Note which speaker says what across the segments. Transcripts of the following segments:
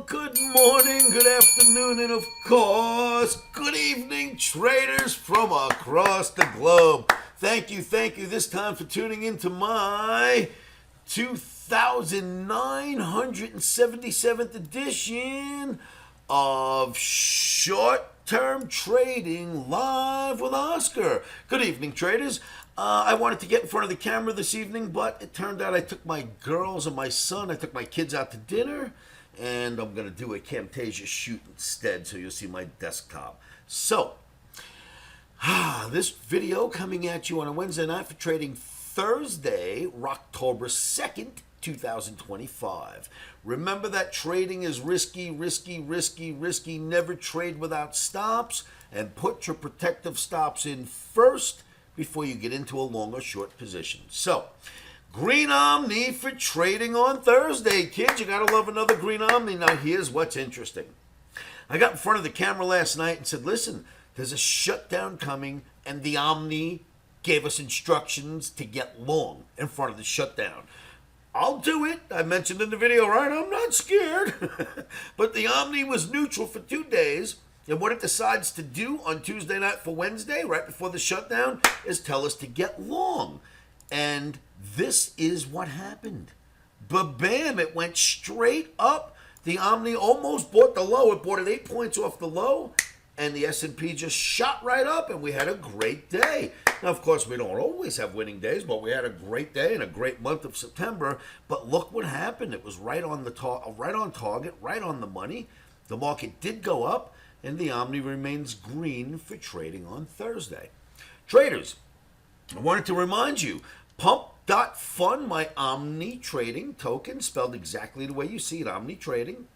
Speaker 1: good morning, good afternoon, and of course, good evening, traders from across the globe. Thank you this time for tuning into my 2,977th edition of Short-Term Trading Live with Oscar. Good evening, traders. I wanted to get in front of the camera this evening, but it turned out I took my girls and my son, I took my kids out to dinner, and I'm going to do a Camtasia shoot instead, so you'll see my desktop. So, this video coming at you on a Wednesday night for trading Thursday, October 2nd, 2025. Remember that trading is risky. Never trade without stops, and put your protective stops in first before you get into a long or short position. So, green Omni for trading on Thursday. Kids, you gotta love another green Omni. Now, here's what's interesting. I got in front of the camera last night and said, listen, there's a shutdown coming, and the Omni gave us instructions to get long in front of the shutdown. I'll do it. I mentioned in the video, right? I'm not scared. But the Omni was neutral for 2 days. And what it decides to do on Tuesday night for Wednesday, right before the shutdown, is tell us to get long. And this is what happened. Ba-bam, it went straight up. The Omni almost bought the low. It bought it 8 points off the low. And the S&P just shot right up, and we had a great day. Now, of course, we don't always have winning days, but we had a great day and a great month of September. But look what happened. It was right on target, right on the money. The market did go up, and the Omni remains green for trading on Thursday. Traders, I wanted to remind you, Pump.Fun, my Omni trading token, spelled exactly the way you see it, Omni trading.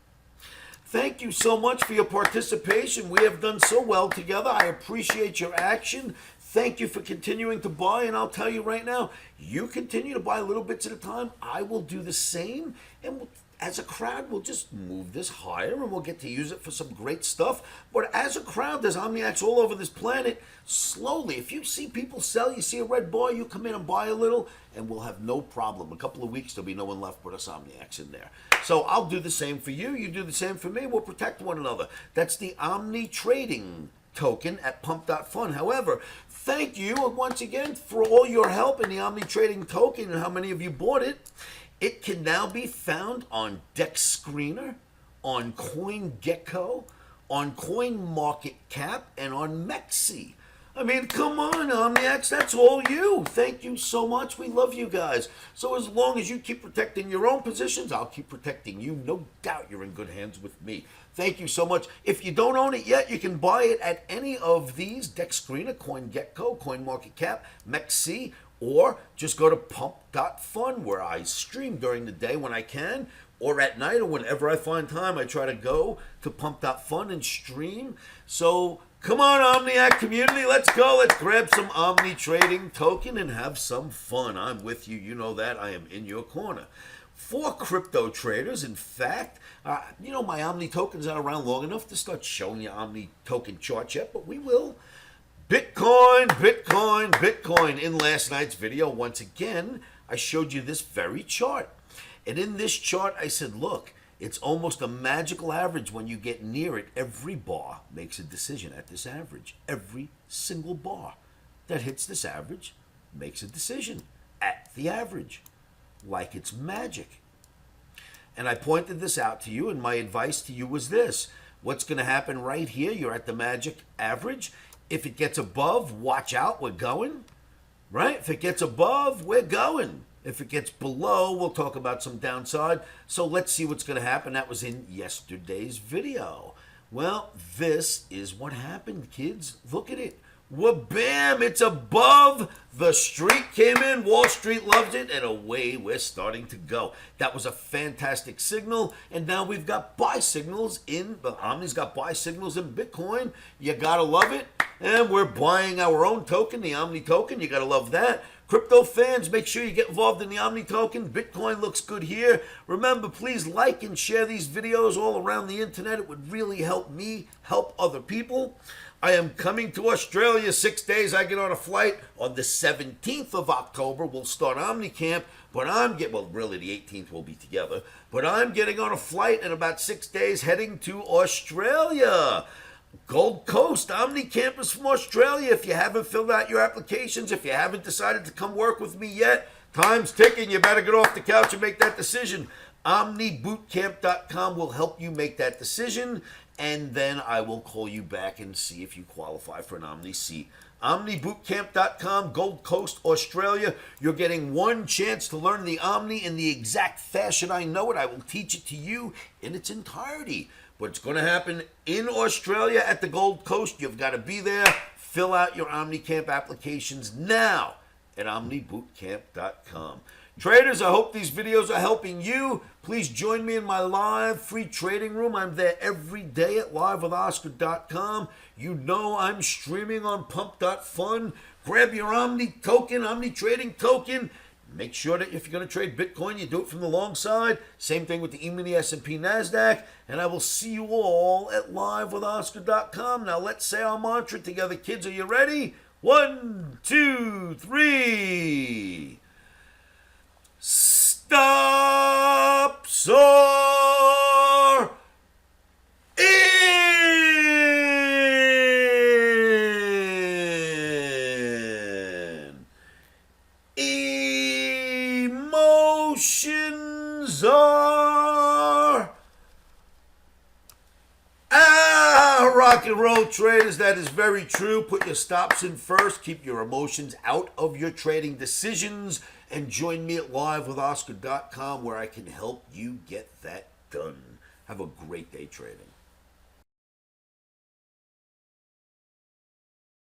Speaker 1: Thank you so much for your participation. We have done so well together. I appreciate your action. Thank you for continuing to buy, and I'll tell you right now, you continue to buy little bits at a time. I will do the same, and as a crowd, we'll just move this higher, and we'll get to use it for some great stuff. But as a crowd, there's Omniacs all over this planet. Slowly, if you see people sell, you see a red bar, you come in and buy a little, and we'll have no problem. A couple of weeks, there'll be no one left but us Omniacs in there. So I'll do the same for you. You do the same for me. We'll protect one another. That's the Omni trading token at Pump.Fun. However, thank you once again for all your help in the Omni trading token and how many of you bought it. It can now be found on Dex Screener, on CoinGecko, on CoinMarketCap, and on Mexi. I mean, come on, Omniacs, that's all you. Thank you so much. We love you guys. So as long as you keep protecting your own positions, I'll keep protecting you. No doubt you're in good hands with me. Thank you so much. If you don't own it yet, you can buy it at any of these, Dex Screener, CoinGecko, CoinMarketCap, Mexi, or just go to Pump.Fun, where I stream during the day when I can, or at night, or whenever I find time, I try to go to Pump.Fun and stream. So come on, Omniac community, let's go. Let's grab some Omni trading token and have some fun. I'm with you. You know that. I am in your corner. For crypto traders, in fact, my Omni tokens aren't around long enough to start showing you Omni token charts yet, but we will. Bitcoin. In last night's video, once again, I showed you this very chart. And in this chart, I said, look, it's almost a magical average. When you get near it, every bar makes a decision at this average. Every single bar that hits this average makes a decision at the average, like it's magic. And I pointed this out to you, and my advice to you was this. What's going to happen right here? You're at the magic average. If it gets above, watch out, we're going, right? If it gets above, we're going. If it gets below, we'll talk about some downside. So let's see what's going to happen. That was in yesterday's video. Well, this is what happened, kids. Look at it. Wha-bam, it's above. The street came in, Wall Street loves it, and away we're starting to go. That was a fantastic signal, and now we've got buy signals in, the Omni's got buy signals in Bitcoin. You gotta love it, and we're buying our own token, the Omni token. You gotta love that. Crypto fans, make sure you get involved in the Omni token. Bitcoin looks good here. Remember, please like and share these videos all around the internet. It would really help me help other people. I am coming to Australia 6 days. I get on a flight on the 17th of October. We'll start OmniCamp. but well, really the 18th we'll be together, but I'm getting on a flight in about 6 days heading to Australia. Gold Coast, Omni Campus from Australia. If you haven't filled out your applications, if you haven't decided to come work with me yet, time's ticking. You better get off the couch and make that decision. OmniBootCamp.com will help you make that decision, and then I will call you back and see if you qualify for an Omni seat. OmniBootCamp.com, Gold Coast, Australia. You're getting one chance to learn the Omni in the exact fashion I know it. I will teach it to you in its entirety. But it's going to happen in Australia at the Gold Coast. You've got to be there. Fill out your OmniCamp applications now at OmniBootCamp.com. Traders, I hope these videos are helping you. Please join me in my live free trading room. I'm there every day at livewithoscar.com. You know I'm streaming on pump.fun. Grab your Omni token, Omni trading token. Make sure that if you're going to trade Bitcoin, you do it from the long side. Same thing with the E-mini S&P NASDAQ. And I will see you all at livewithoscar.com. Now let's say our mantra together. Kids, are you ready? 1, 2, 3. Stop soar in. Emotions are rock and roll, traders. That is very true. Put your stops in first. Keep your emotions out of your trading decisions. And join me at livewithoscar.com where I can help you get that done. Have a great day trading.